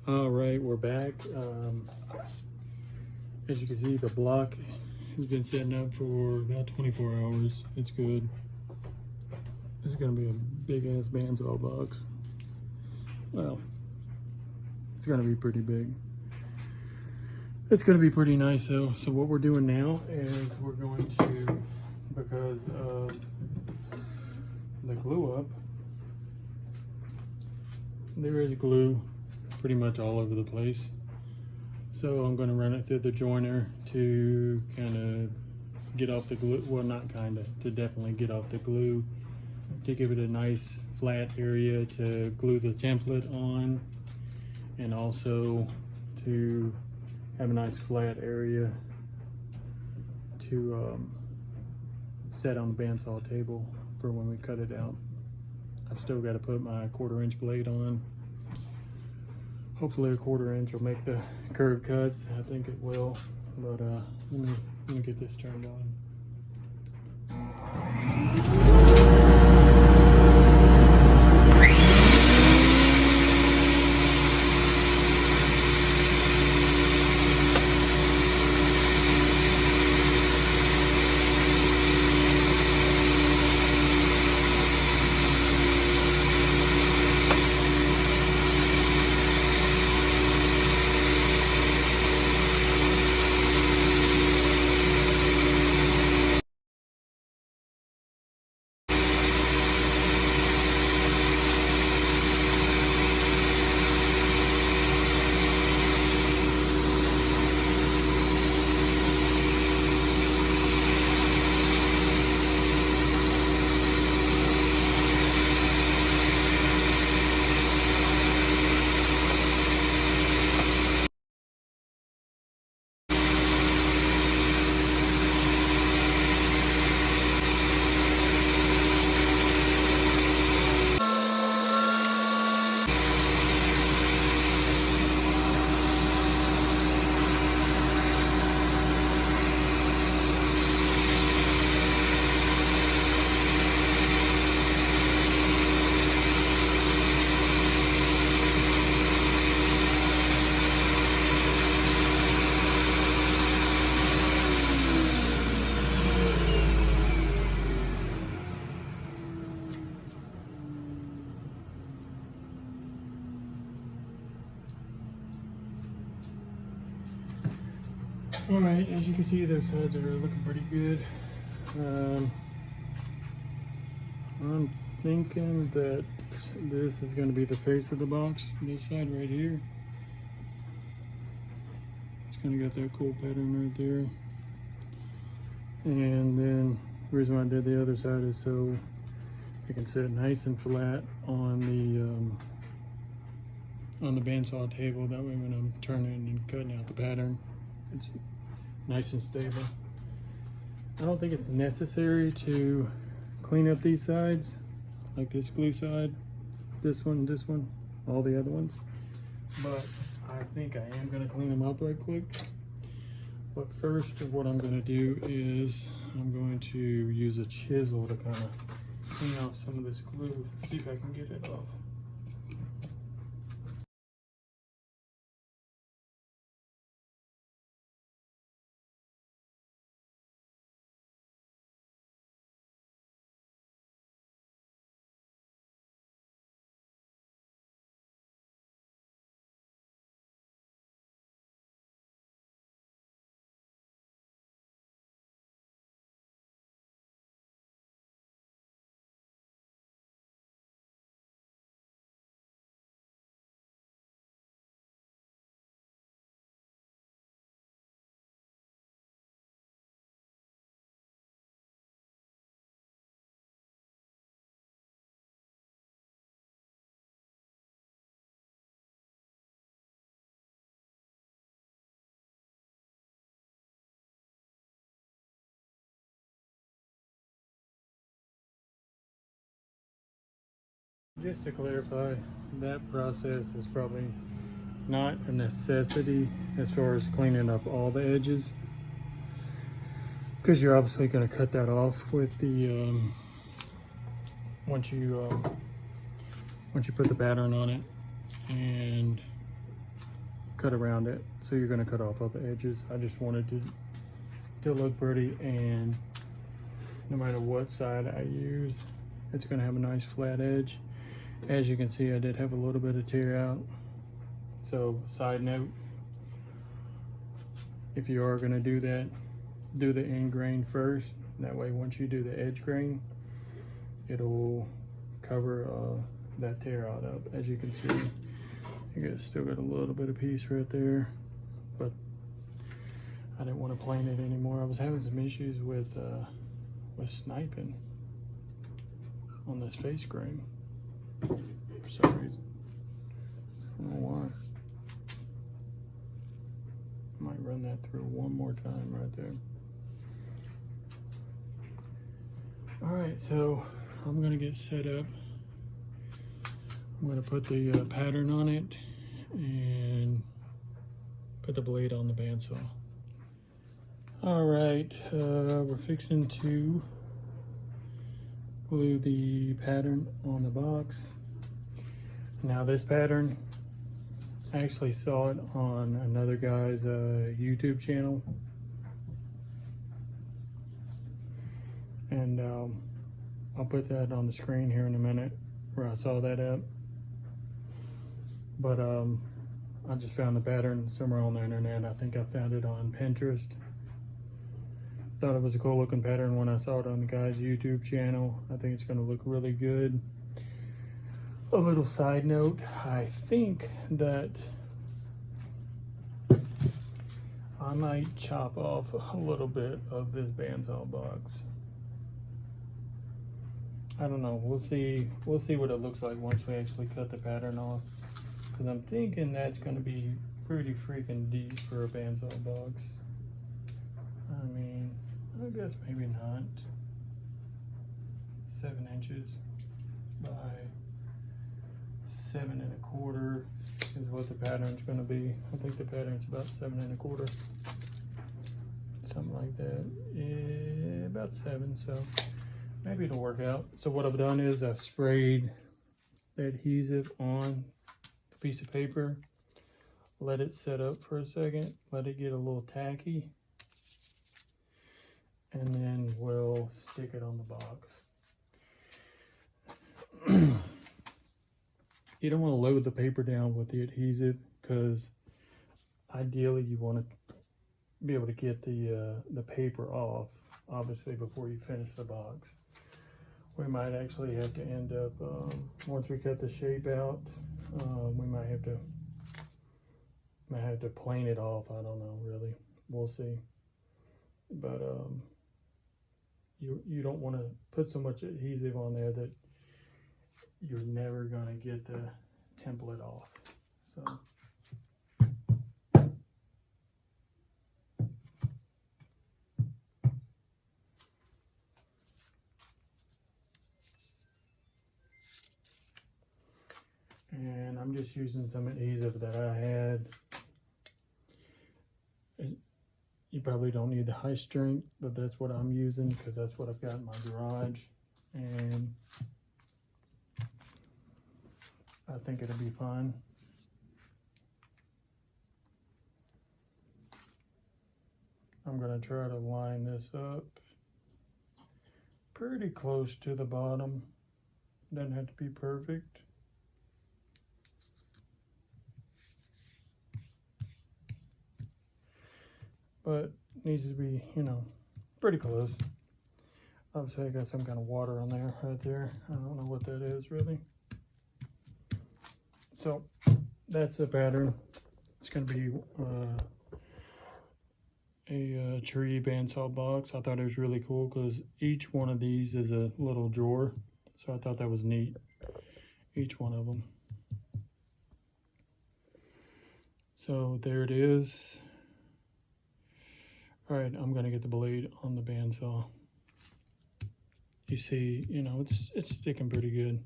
All right, we're back. As you can see, the block has been setting up for about 24 hours. It's good. This is gonna be a big ass bandsaw box. Well, it's gonna be pretty big. It's gonna be pretty nice though. So what we're doing now is we're going to, because of the glue up, there is glue pretty much all over the place. So I'm going to run it through the joiner to kind of get off the glue. Well, not kind of, to definitely get off the glue, to give it a nice flat area to glue the template on, and also to have a nice flat area to set on the bandsaw table for when we cut it out. I've still got to put my 1/4 inch blade on. Hopefully a 1/4 inch will make the curve cuts. I think it will, but let me get this turned on. All right, as you can see, those sides are looking pretty good. I'm thinking that this is going to be the face of the box, this side right here. It's going to get that cool pattern right there. And then the reason why I did the other side is so it can sit nice and flat on the bandsaw table. That way when I'm turning and cutting out the pattern, it's nice and stable. I don't think it's necessary to clean up these sides, like this glue side, this one, all the other ones. But I think I am gonna clean them up right quick. But first, what I'm gonna do is I'm going to use a chisel to kind of clean off some of this glue, see if I can get it off. Just to clarify, that process is probably not a necessity as far as cleaning up all the edges, because you're obviously going to cut that off with the once you put the pattern on it, and cut around it. So you're gonna cut off all the edges. I just wanted to look pretty, and no matter what side I use, it's gonna have a nice flat edge. As you can see, I did have a little bit of tear out. So side note, if you are gonna do that, do the end grain first. That way, once you do the edge grain, it'll cover that tear out up. As you can see, still got a little bit of piece right there, but I didn't want to plane it anymore. I was having some issues with sniping on this face grain for some reason. I don't know why. Might run that through one more time right there. All right, so I'm gonna get set up. I'm gonna put the pattern on it and put the blade on the bandsaw. All right, we're fixing to glue the pattern on the box. Now this pattern, I actually saw it on another guy's YouTube channel. And I'll put that on the screen here in a minute where I saw that at. But I just found the pattern somewhere on the internet. I think I found it on Pinterest. Thought it was a cool looking pattern when I saw it on the guy's YouTube channel. I think it's going to look really good. A little side note, I think that I might chop off a little bit of this bandsaw box. I don't know, we'll see what it looks like once we actually cut the pattern off, because I'm thinking that's going to be pretty freaking deep for a bandsaw box. I mean, I guess maybe not. 7 inches by 7 1/4 is what the pattern's going to be. I think the pattern's about 7 1/4, something like that. Yeah, about 7, so maybe it'll work out. So what I've done is I've sprayed the adhesive on the piece of paper, let it set up for a second, let it get a little tacky, and then we'll stick it on the box. You don't want to load the paper down with the adhesive, because ideally you want to be able to get the paper off, obviously, before you finish the box. We might actually have to end up, once we cut the shape out, we might have to plane it off. I don't know, really. We'll see. But you don't want to put so much adhesive on there that you're never going to get the template off. So and I'm just using some adhesive that I had. You probably don't need the high strength, but that's what I'm using because that's what I've got in my garage, and I think it'll be fine. I'm gonna try to line this up pretty close to the bottom. Doesn't have to be perfect. But needs to be, you know, pretty close. Obviously I got some kind of water on there, right there. I don't know what that is really. So that's the pattern. It's gonna be a tree bandsaw box. I thought it was really cool because each one of these is a little drawer. So I thought that was neat, each one of them. So there it is. All right, I'm gonna get the blade on the bandsaw. You see, you know, it's sticking pretty good.